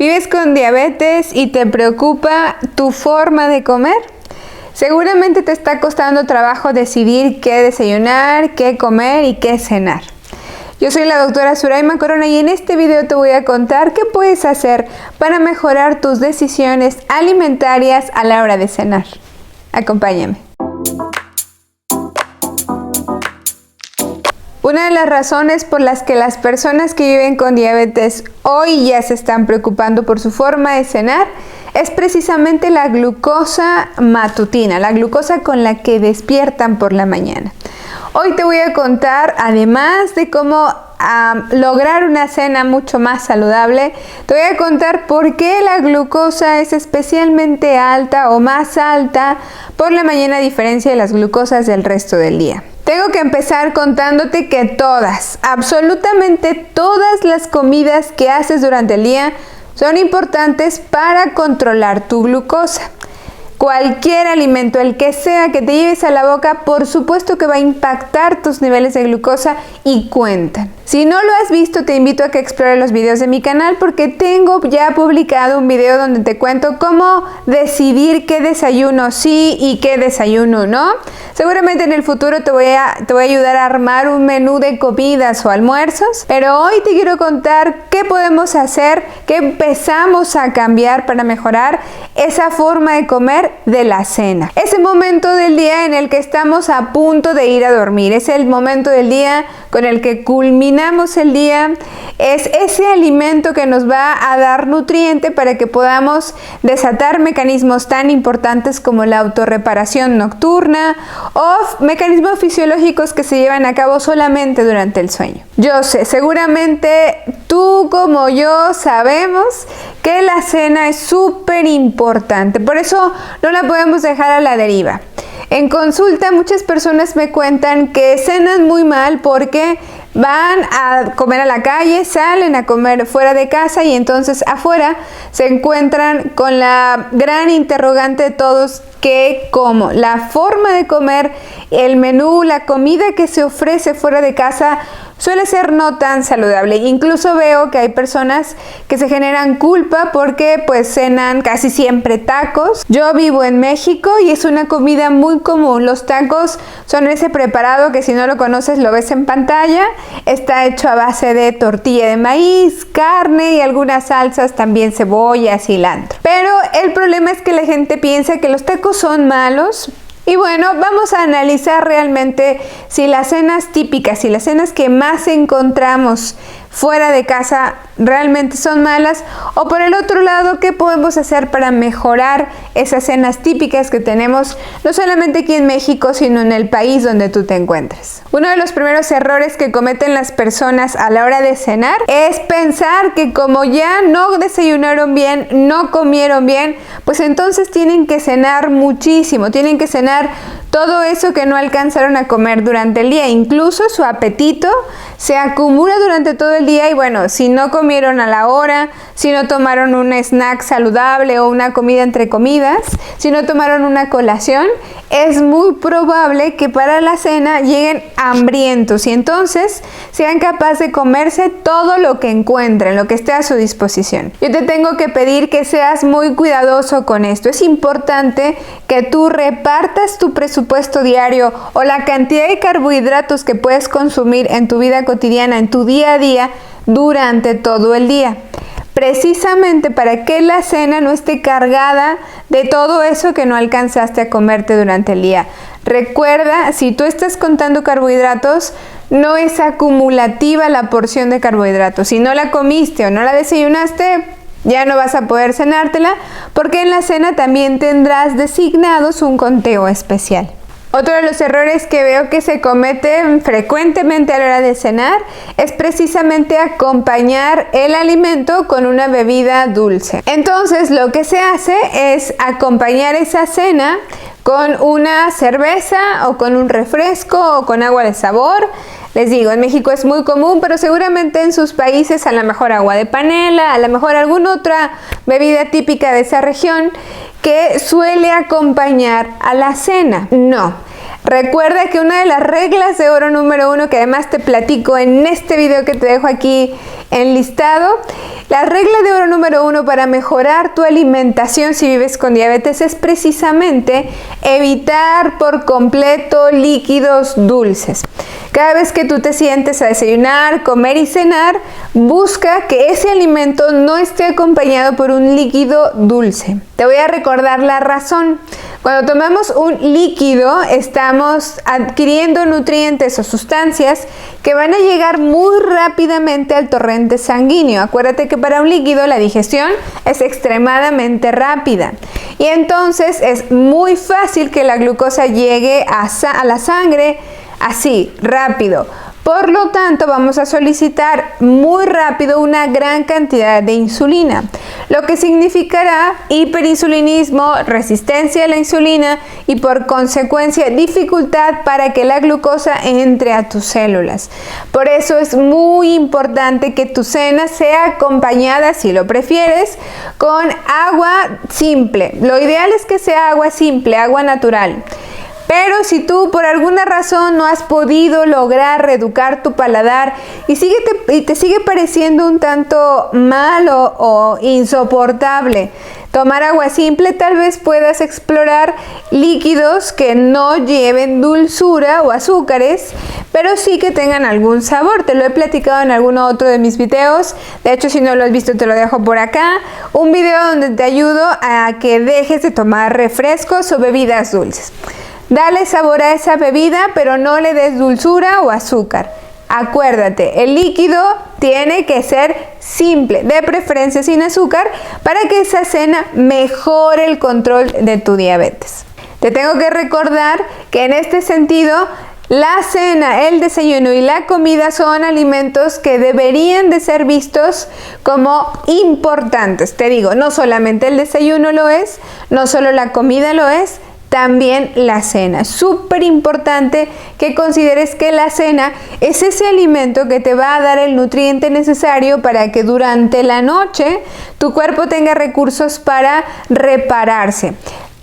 ¿Vives con diabetes y te preocupa tu forma de comer? Seguramente te está costando trabajo decidir qué desayunar, qué comer y qué cenar. Yo soy la doctora Suraima Corona y en este video te voy a contar qué puedes hacer para mejorar tus decisiones alimentarias a la hora de cenar. Acompáñame. Una de las razones por las que las personas que viven con diabetes hoy ya se están preocupando por su forma de cenar es precisamente la glucosa matutina, la glucosa con la que despiertan por la mañana. Hoy te voy a contar, además de cómo lograr una cena mucho más saludable, te voy a contar por qué la glucosa es especialmente alta o más alta por la mañana a diferencia de las glucosas del resto del día. Tengo que empezar contándote que todas, absolutamente todas las comidas que haces durante el día son importantes para controlar tu glucosa. Cualquier alimento, el que sea que te lleves a la boca, por supuesto que va a impactar tus niveles de glucosa y cuentan. Si no lo has visto, te invito a que explores los videos de mi canal porque tengo ya publicado un video donde te cuento cómo decidir qué desayuno sí y qué desayuno no. Seguramente en el futuro te voy a ayudar a armar un menú de comidas o almuerzos, pero hoy te quiero contar qué podemos hacer, qué empezamos a cambiar para mejorar esa forma de comer de la cena. Ese momento del día en el que estamos a punto de ir a dormir, es el momento del día con el que culminamos el día, es ese alimento que nos va a dar nutriente para que podamos desatar mecanismos tan importantes como la autorreparación nocturna o mecanismos fisiológicos que se llevan a cabo solamente durante el sueño. Yo sé, seguramente tú como yo sabemos que la cena es súper importante, por eso no la podemos dejar a la deriva. En consulta muchas personas me cuentan que cenan muy mal porque van a comer a la calle, salen a comer fuera de casa y entonces afuera se encuentran con la gran interrogante de todos: ¿qué como? La forma de comer, el menú, la comida que se ofrece fuera de casa suele ser no tan saludable. Incluso veo que hay personas que se generan culpa porque pues cenan casi siempre tacos. Yo vivo en México y es una comida muy común. Los tacos son ese preparado que si no lo conoces lo ves en pantalla. Está hecho a base de tortilla de maíz, carne y algunas salsas, también cebolla, cilantro. Pero el problema es que la gente piensa que los tacos son malos. Y bueno, vamos a analizar realmente si las cenas típicas, si las cenas que más encontramos fuera de casa realmente son malas, o por el otro lado, ¿qué podemos hacer para mejorar esas cenas típicas que tenemos no solamente aquí en México, sino en el país donde tú te encuentres? Uno de los primeros errores que cometen las personas a la hora de cenar es pensar que como ya no desayunaron bien, no comieron bien, pues entonces tienen que cenar muchísimo, tienen que cenar todo eso que no alcanzaron a comer durante el día. Incluso su apetito se acumula durante todo el día y bueno, si no comieron a la hora, si no tomaron un snack saludable o una comida entre comidas, si no tomaron una colación, es muy probable que para la cena lleguen hambrientos y entonces sean capaces de comerse todo lo que encuentren, lo que esté a su disposición. Yo te tengo que pedir que seas muy cuidadoso con esto. Es importante que tú repartas tu presupuesto diario o la cantidad de carbohidratos que puedes consumir en tu vida cotidiana, en tu día a día, durante todo el día. Precisamente para que la cena no esté cargada de todo eso que no alcanzaste a comerte durante el día. Recuerda, si tú estás contando carbohidratos, no es acumulativa la porción de carbohidratos. Si no la comiste o no la desayunaste, ya no vas a poder cenártela, porque en la cena también tendrás designados un conteo especial. Otro de los errores que veo que se cometen frecuentemente a la hora de cenar es precisamente acompañar el alimento con una bebida dulce. Entonces lo que se hace es acompañar esa cena con una cerveza o con un refresco o con agua de sabor. Les digo, en México es muy común, pero seguramente en sus países a lo mejor agua de panela, a lo mejor alguna otra bebida típica de esa región que suele acompañar a la cena. No. Recuerda que una de las reglas de oro número 1, que además te platico en este video que te dejo aquí enlistado, la regla de oro número 1 para mejorar tu alimentación si vives con diabetes es precisamente evitar por completo líquidos dulces. Cada vez que tú te sientes a desayunar, comer y cenar, busca que ese alimento no esté acompañado por un líquido dulce. Te voy a recordar la razón. Cuando tomamos un líquido, estamos adquiriendo nutrientes o sustancias que van a llegar muy rápidamente al torrente sanguíneo. Acuérdate que para un líquido la digestión es extremadamente rápida. Y entonces es muy fácil que la glucosa llegue a la sangre así, rápido. Por lo tanto, vamos a solicitar muy rápido una gran cantidad de insulina, lo que significará hiperinsulinismo, resistencia a la insulina y por consecuencia dificultad para que la glucosa entre a tus células. Por eso es muy importante que tu cena sea acompañada, si lo prefieres, con agua simple. Lo ideal es que sea agua simple, agua natural. Pero si tú por alguna razón no has podido lograr reeducar tu paladar y te sigue pareciendo un tanto malo o insoportable tomar agua simple, tal vez puedas explorar líquidos que no lleven dulzura o azúcares, pero sí que tengan algún sabor. Te lo he platicado en alguno otro de mis videos. De hecho, si no lo has visto, te lo dejo por acá. Un video donde te ayudo a que dejes de tomar refrescos o bebidas dulces. Dale sabor a esa bebida, pero no le des dulzura o azúcar. Acuérdate, el líquido tiene que ser simple, de preferencia sin azúcar, para que esa cena mejore el control de tu diabetes. Te tengo que recordar que en este sentido, la cena, el desayuno y la comida son alimentos que deberían de ser vistos como importantes. Te digo, no solamente el desayuno lo es, no solo la comida lo es, también la cena. Súper importante que consideres que la cena es ese alimento que te va a dar el nutriente necesario para que durante la noche tu cuerpo tenga recursos para repararse.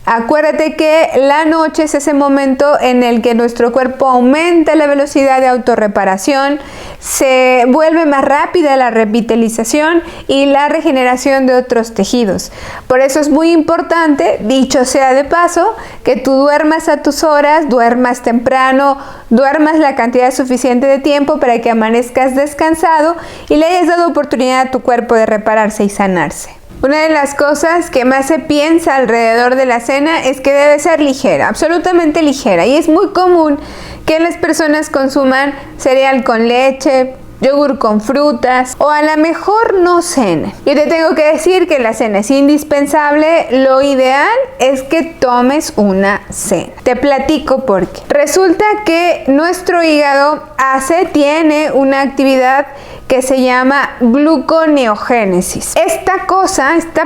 Acuérdate que la noche es ese momento en el que nuestro cuerpo aumenta la velocidad de autorreparación, se vuelve más rápida la revitalización y la regeneración de otros tejidos. Por eso es muy importante, dicho sea de paso, que tú duermas a tus horas, duermas temprano, duermas la cantidad suficiente de tiempo para que amanezcas descansado y le hayas dado oportunidad a tu cuerpo de repararse y sanarse. Una de las cosas que más se piensa alrededor de la cena es que debe ser ligera, absolutamente ligera. Y es muy común que las personas consuman cereal con leche, yogur con frutas o a lo mejor no cenen. Yo te tengo que decir que la cena es indispensable. Lo ideal es que tomes una cena. Te platico por qué. Resulta que nuestro hígado tiene una actividad que se llama gluconeogénesis. Esta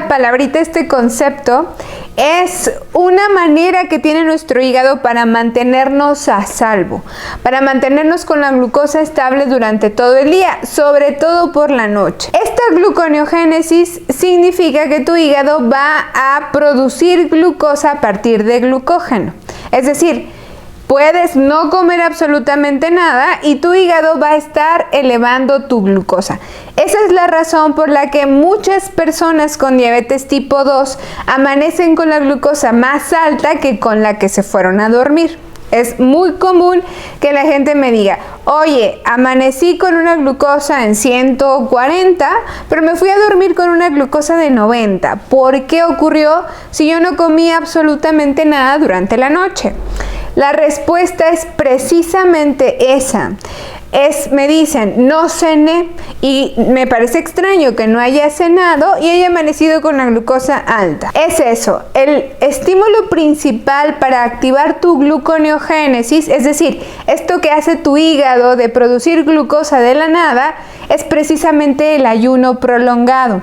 palabrita, este concepto, es una manera que tiene nuestro hígado para mantenernos a salvo, para mantenernos con la glucosa estable durante todo el día, sobre todo por la noche. Esta gluconeogénesis significa que tu hígado va a producir glucosa a partir de glucógeno. Es decir, puedes no comer absolutamente nada y tu hígado va a estar elevando tu glucosa. Esa es la razón por la que muchas personas con diabetes tipo 2 amanecen con la glucosa más alta que con la que se fueron a dormir. Es muy común que la gente me diga, oye, amanecí con una glucosa en 140, pero me fui a dormir con una glucosa de 90. ¿Por qué ocurrió si yo no comía absolutamente nada durante la noche? La respuesta es precisamente esa. Me dicen, no cené y me parece extraño que no haya cenado y haya amanecido con la glucosa alta. Es eso, el estímulo principal para activar tu gluconeogénesis, es decir, esto que hace tu hígado de producir glucosa de la nada, es precisamente el ayuno prolongado.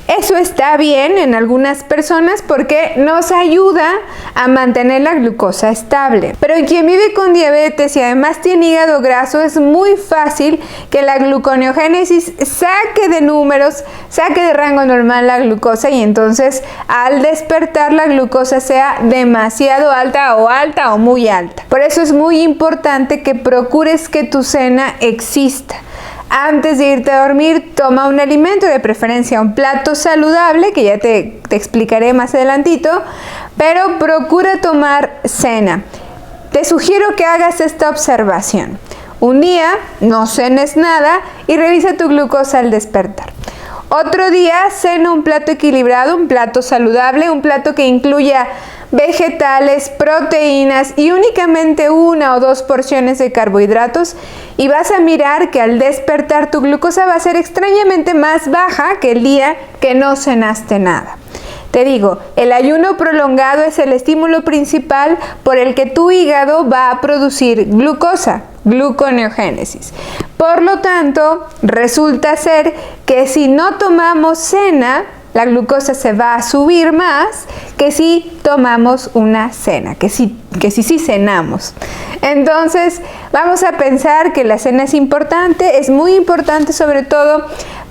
Eso está bien en algunas personas porque nos ayuda a mantener la glucosa estable. Pero en quien vive con diabetes y además tiene hígado graso, es muy fácil que la gluconeogénesis saque de números, saque de rango normal la glucosa, y entonces al despertar la glucosa sea demasiado alta o muy alta. Por eso es muy importante que procures que tu cena exista. Antes de irte a dormir, toma un alimento, de preferencia un plato saludable, que ya te explicaré más adelantito, pero procura tomar cena. Te sugiero que hagas esta observación. Un día no cenes nada y revisa tu glucosa al despertar. Otro día cena un plato equilibrado, un plato saludable, un plato que incluya vegetales, proteínas y únicamente 1 o 2 porciones de carbohidratos, y vas a mirar que al despertar tu glucosa va a ser extrañamente más baja que el día que no cenaste nada. Te digo, el ayuno prolongado es el estímulo principal por el que tu hígado va a producir glucosa, gluconeogénesis. Por lo tanto, resulta ser que si no tomamos cena, la glucosa se va a subir más que si tomamos una cena, que si cenamos. Entonces, vamos a pensar que la cena es muy importante sobre todo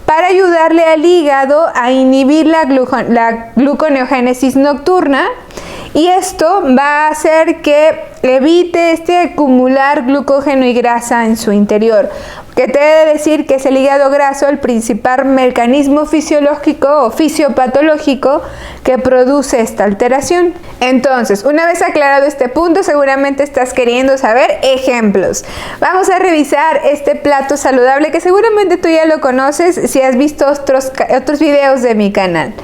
para ayudarle al hígado a inhibir la gluconeogénesis nocturna, y esto va a hacer que evite acumular glucógeno y grasa en su interior, que te he de decir que es el hígado graso el principal mecanismo fisiológico o fisiopatológico que produce esta alteración. Entonces, una vez aclarado este punto, seguramente estás queriendo saber ejemplos. Vamos a revisar este plato saludable que seguramente tú ya lo conoces si has visto otros videos de mi canal.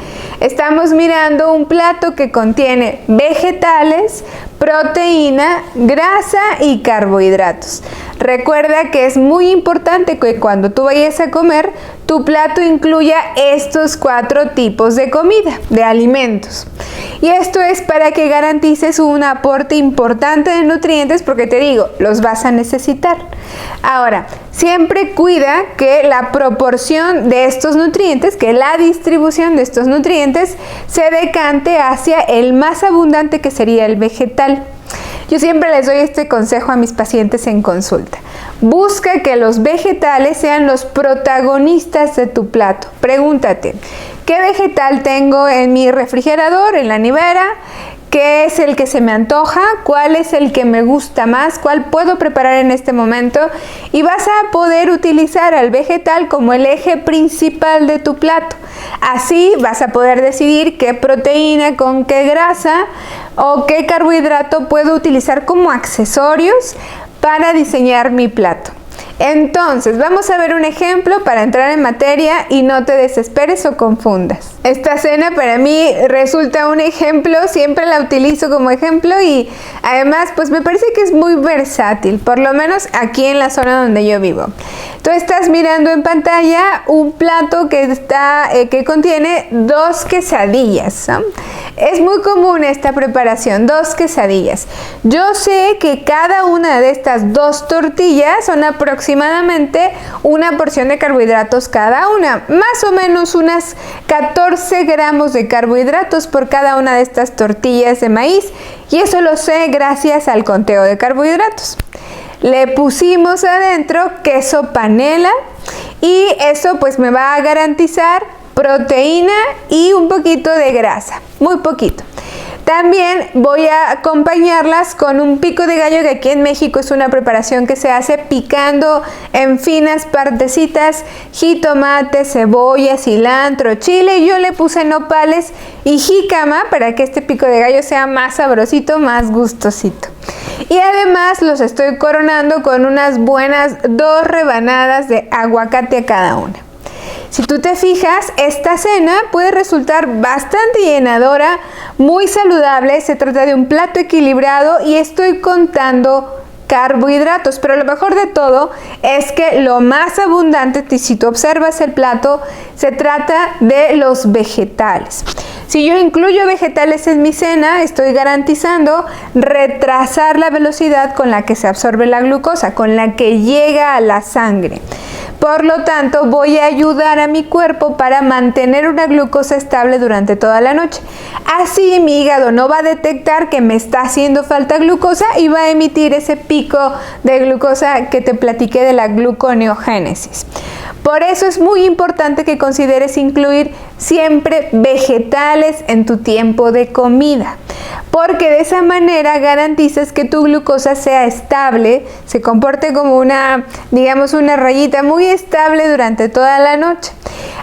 Estamos mirando un plato que contiene vegetales, proteína, grasa y carbohidratos. Recuerda que es muy importante que cuando tú vayas a comer, tu plato incluya estos 4 tipos de comida, de alimentos. Y esto es para que garantices un aporte importante de nutrientes, porque te digo, los vas a necesitar. Ahora, siempre cuida que la proporción de estos nutrientes, que la distribución de estos nutrientes se decante hacia el más abundante, que sería el vegetal. Yo siempre les doy este consejo a mis pacientes en consulta. Busca que los vegetales sean los protagonistas de tu plato. Pregúntate, ¿qué vegetal tengo en mi refrigerador, en la nevera? ¿Qué es el que se me antoja? ¿Cuál es el que me gusta más? ¿Cuál puedo preparar en este momento? Y vas a poder utilizar al vegetal como el eje principal de tu plato. Así vas a poder decidir qué proteína con qué grasa o qué carbohidrato puedo utilizar como accesorios para diseñar mi plato. Entonces, vamos a ver un ejemplo para entrar en materia y no te desesperes o confundas. Esta cena para mí resulta un ejemplo, siempre la utilizo como ejemplo, y además pues me parece que es muy versátil, por lo menos aquí en la zona donde yo vivo. Tú estás mirando en pantalla un plato que contiene 2 quesadillas, ¿no? Es muy común esta preparación, 2 quesadillas. Yo sé que cada una de estas 2 tortillas son aproximadamente una porción de carbohidratos cada una, más o menos unas 14 gramos de carbohidratos por cada una de estas tortillas de maíz, y eso lo sé gracias al conteo de carbohidratos. Le pusimos adentro queso panela y eso pues me va a garantizar proteína y un poquito de grasa, muy poquito. También voy a acompañarlas con un pico de gallo, que aquí en México es una preparación que se hace picando en finas partecitas jitomate, cebolla, cilantro, chile. Yo le puse nopales y jícama para que este pico de gallo sea más sabrosito, más gustosito. Y además los estoy coronando con unas buenas 2 rebanadas de aguacate a cada una. Si tú te fijas, esta cena puede resultar bastante llenadora, muy saludable. Se trata de un plato equilibrado y estoy contando carbohidratos, pero lo mejor de todo es que lo más abundante, si tú observas el plato, se trata de los vegetales. Si yo incluyo vegetales en mi cena, estoy garantizando retrasar la velocidad con la que se absorbe la glucosa, con la que llega a la sangre. Por lo tanto, voy a ayudar a mi cuerpo para mantener una glucosa estable durante toda la noche. Así mi hígado no va a detectar que me está haciendo falta glucosa y va a emitir ese pico de glucosa que te platiqué de la gluconeogénesis. Por eso es muy importante que consideres incluir siempre vegetales en tu tiempo de comida, porque de esa manera garantizas que tu glucosa sea estable, se comporte como una rayita muy estable durante toda la noche.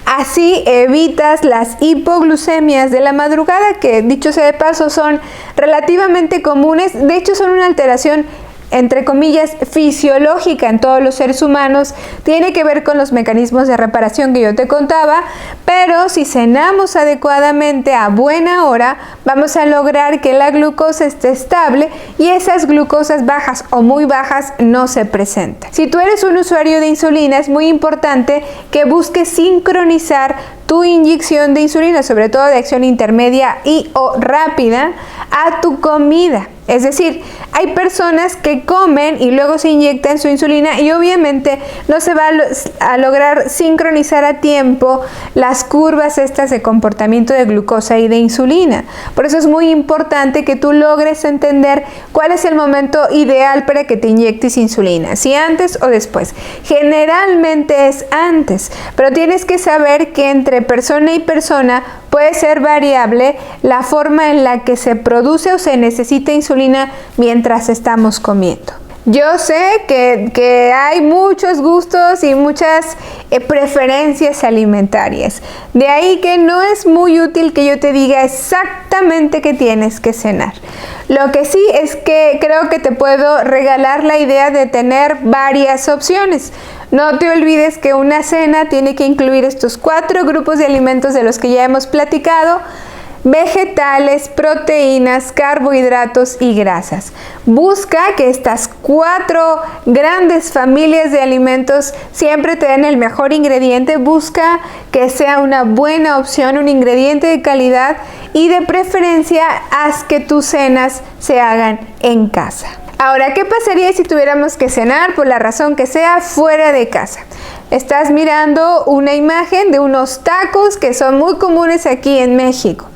Así evitas las hipoglucemias de la madrugada, que dicho sea de paso son relativamente comunes. De hecho, son una alteración entre comillas fisiológica en todos los seres humanos. Tiene que ver con los mecanismos de reparación que yo te contaba, pero si cenamos adecuadamente a buena hora, vamos a lograr que la glucosa esté estable y esas glucosas bajas o muy bajas no se presentan. Si tú eres un usuario de insulina, es muy importante que busques sincronizar tu inyección de insulina, sobre todo de acción intermedia y o rápida, a tu comida. Es decir, hay personas que comen y luego se inyectan su insulina y obviamente no se va a lograr sincronizar a tiempo las curvas estas de comportamiento de glucosa y de insulina. Por eso es muy importante que tú logres entender cuál es el momento ideal para que te inyectes insulina, si antes o después. Generalmente es antes, pero tienes que saber que entre persona y persona puede ser variable la forma en la que se produce o se necesita insulina mientras estamos comiendo. Yo sé que hay muchos gustos y muchas preferencias alimentarias. De ahí que no es muy útil que yo te diga exactamente qué tienes que cenar. Lo que sí es que creo que te puedo regalar la idea de tener varias opciones. No te olvides que una cena tiene que incluir estos 4 grupos de alimentos de los que ya hemos platicado: vegetales, proteínas, carbohidratos y grasas. Busca que estas 4 grandes familias de alimentos siempre te den el mejor ingrediente. Busca que sea una buena opción, un ingrediente de calidad, y de preferencia haz que tus cenas se hagan en casa. Ahora, ¿qué pasaría si tuviéramos que cenar, por la razón que sea, fuera de casa? Estás mirando una imagen de unos tacos que son muy comunes aquí en México.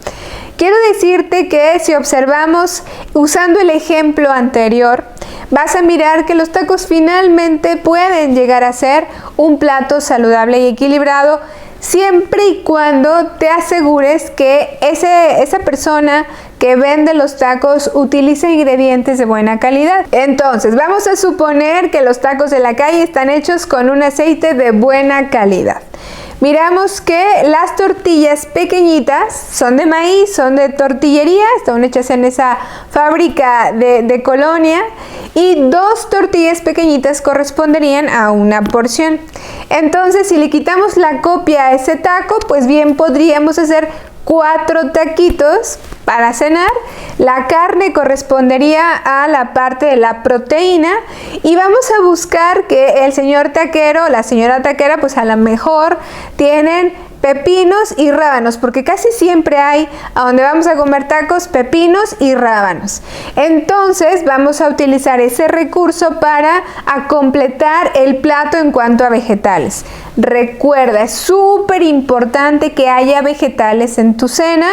Quiero decirte que si observamos, usando el ejemplo anterior, vas a mirar que los tacos finalmente pueden llegar a ser un plato saludable y equilibrado, siempre y cuando te asegures que esa persona que vende los tacos utiliza ingredientes de buena calidad. Entonces, vamos a suponer que los tacos de la calle están hechos con un aceite de buena calidad. Miramos que las tortillas pequeñitas son de maíz, son de tortillería, están hechas en esa fábrica de Colonia, y 2 tortillas pequeñitas corresponderían a una porción. Entonces, si le quitamos la copia a ese taco, pues bien podríamos hacer 4 taquitos para cenar. La carne correspondería a la parte de la proteína y vamos a buscar que el señor taquero, la señora taquera, pues a lo mejor tienen pepinos y rábanos, porque casi siempre hay, a donde vamos a comer tacos, pepinos y rábanos. Entonces vamos a utilizar ese recurso para completar el plato en cuanto a vegetales. Recuerda, es súper importante que haya vegetales en tu cena,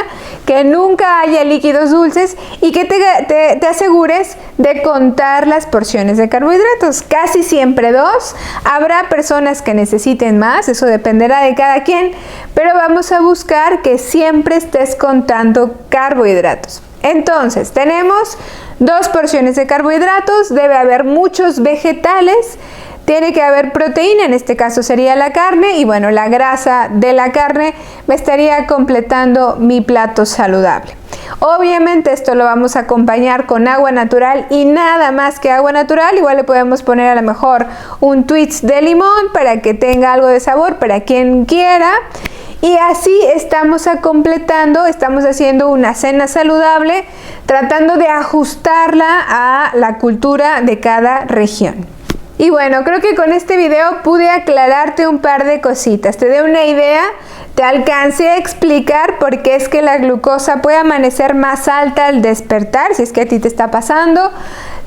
que nunca haya líquidos dulces y que te asegures de contar las porciones de carbohidratos. Casi siempre 2. Habrá personas que necesiten más, eso dependerá de cada quien, pero vamos a buscar que siempre estés contando carbohidratos. Entonces, tenemos 2 porciones de carbohidratos, debe haber muchos vegetales, tiene que haber proteína, en este caso sería la carne, y bueno, la grasa de la carne me estaría completando mi plato saludable. Obviamente esto lo vamos a acompañar con agua natural y nada más que agua natural. Igual le podemos poner a lo mejor un twist de limón para que tenga algo de sabor para quien quiera. Y así estamos completando, estamos haciendo una cena saludable, tratando de ajustarla a la cultura de cada región. Y bueno, creo que con este video pude aclararte un par de cositas, te doy una idea, te alcancé a explicar por qué es que la glucosa puede amanecer más alta al despertar, si es que a ti te está pasando.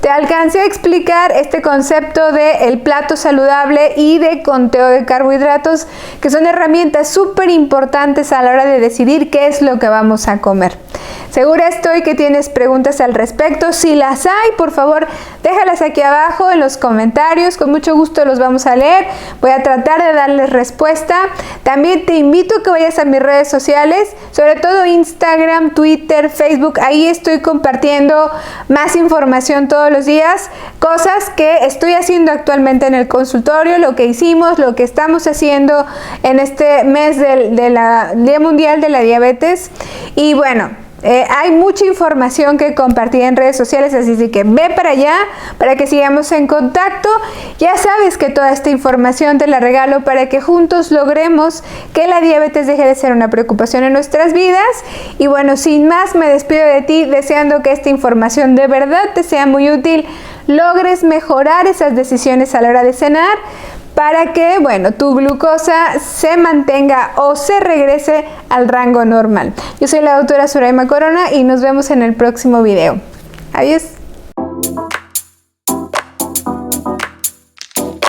Te alcancé a explicar este concepto de el plato saludable y de conteo de carbohidratos, que son herramientas súper importantes a la hora de decidir qué es lo que vamos a comer. Segura estoy que tienes preguntas al respecto. Si las hay, por favor, déjalas aquí abajo en los comentarios. Con mucho gusto los vamos a leer. Voy a tratar de darles respuesta. También te invito a que vayas a mis redes sociales, sobre todo Instagram, Twitter, Facebook. Ahí estoy compartiendo más información todos los días, cosas que estoy haciendo actualmente en el consultorio, lo que hicimos, lo que estamos haciendo en este mes del Día Mundial de la Diabetes. Y bueno, hay mucha información que compartir en redes sociales, así que ve para allá para que sigamos en contacto. Ya sabes que toda esta información te la regalo para que juntos logremos que la diabetes deje de ser una preocupación en nuestras vidas. Y bueno, sin más, me despido de ti deseando que esta información de verdad te sea muy útil, logres mejorar esas decisiones a la hora de cenar, para que, bueno, tu glucosa se mantenga o se regrese al rango normal. Yo soy la doctora Suraima Corona y nos vemos en el próximo video. Adiós.